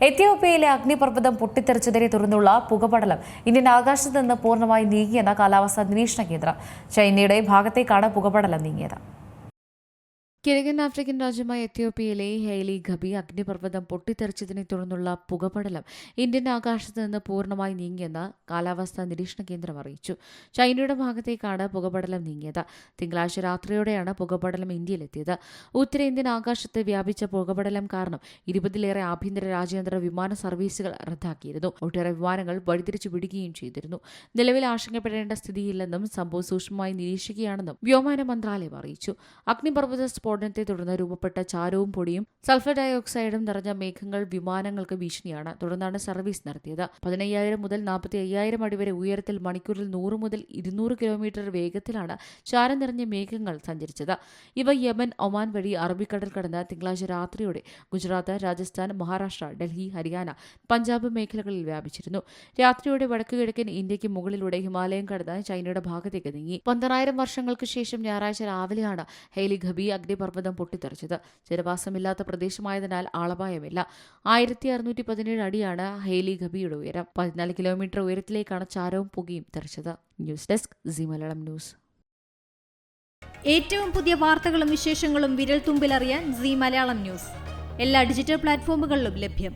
എത്യോപ്യയിലെ അഗ്നിപർവ്വതം പൊട്ടിത്തെറിച്ചതിനെ തുടർന്നുള്ള പുകപടലം ഇന്ത്യൻ ആകാശത്ത് നിന്ന് പൂർണ്ണമായി നീങ്ങിയെന്ന കാലാവസ്ഥാ നിരീക്ഷണ കേന്ദ്രം. ചൈനയുടെ ഭാഗത്തേക്കാണ് പുകപടലം നീങ്ങിയത്. കിഴക്കൻ ആഫ്രിക്കൻ രാജ്യമായ എത്യോപ്യയിലെ ഹെയ്ലി ഖബി അഗ്നിപർവ്വതം പൊട്ടിത്തെറിച്ചതിനെ തുടർന്നുള്ള പുകപടലം ഇന്ത്യൻ ആകാശത്ത് നിന്ന് പൂർണ്ണമായി നീങ്ങിയെന്ന് കാലാവസ്ഥാ നിരീക്ഷണ കേന്ദ്രം അറിയിച്ചു. ചൈനയുടെ ഭാഗത്തേക്കാണ് പുകപടലം നീങ്ങിയത്. തിങ്കളാഴ്ച രാത്രിയോടെയാണ് പുകപടലം ഇന്ത്യയിലെത്തിയത്. ഉത്തരേന്ത്യൻ ആകാശത്ത് വ്യാപിച്ച പുകപടലം കാരണം 20-ലേറെ ആഭ്യന്തര രാജ്യാന്തര വിമാന സർവീസുകൾ റദ്ദാക്കിയിരുന്നു. ഒട്ടേറെ വിമാനങ്ങൾ വഴിതിരിച്ചു വിടുകയും ചെയ്തിരുന്നു. നിലവിൽ ആശങ്കപ്പെടേണ്ട സ്ഥിതിയില്ലെന്നും സംഭവം സൂക്ഷ്മമായി നിരീക്ഷിക്കുകയാണെന്നും വ്യോമയാന മന്ത്രാലയം അറിയിച്ചു. അഗ്നിപർവ്വത സ്ഫോടനത്തെ തുടർന്ന് രൂപപ്പെട്ട ചാരവും പൊടിയും സൾഫർ ഡയോക്സൈഡും നിറഞ്ഞ മേഘങ്ങൾ വിമാനങ്ങൾക്ക് ഭീഷണിയാണ്. തുടർന്നാണ് സർവീസ് നടത്തിയത്. 15,000 മുതൽ 45,000 അടി വരെ ഉയരത്തിൽ മണിക്കൂറിൽ 100 മുതൽ 200 കിലോമീറ്റർ വേഗത്തിലാണ് ചാരം നിറഞ്ഞ മേഘങ്ങൾ സഞ്ചരിച്ചത്. ഇവ യമൻ, ഒമാൻ വഴി അറബിക്കടൽ കടന്ന് തിങ്കളാഴ്ച രാത്രിയോടെ ഗുജറാത്ത്, രാജസ്ഥാൻ, മഹാരാഷ്ട്ര, ഡൽഹി, ഹരിയാന, പഞ്ചാബ് മേഖലകളിൽ വ്യാപിച്ചിരുന്നു. രാത്രിയോടെ വടക്കുകിഴക്കൻ ഇന്ത്യക്ക് മുകളിലൂടെ ഹിമാലയം കടന്ന് ചൈനയുടെ ഭാഗത്തേക്ക് നീങ്ങി. 12,000 വർഷങ്ങൾക്ക് ശേഷം ഞായറാഴ്ച രാവിലെയാണ് ഹെയ്ലി ഖബി അഗ്നിപർവ്വതം പൊട്ടിത്തെറിച്ചത്. ജനവാസമില്ലാത്ത പ്രദേശമായതിനാൽ ആളപായമില്ല. 1617 അടിയാണ് ഹെയ്ലി ഖബിയുടെ ഉയരം. 14 കിലോമീറ്റർ ഉയരത്തിലേക്കാണ് ചാരവും പുകയും തെറിച്ചത്. News desk C Malayalam news. ഏറ്റവും പുതിയ വാർത്തകളും വിശേഷങ്ങളും വിരൽ തുമ്പിലറിയാൻ സി മലയാളം ന്യൂസ് എല്ലാ ഡിജിറ്റൽ പ്ലാറ്റ്ഫോമുകളിലും ലഭ്യം.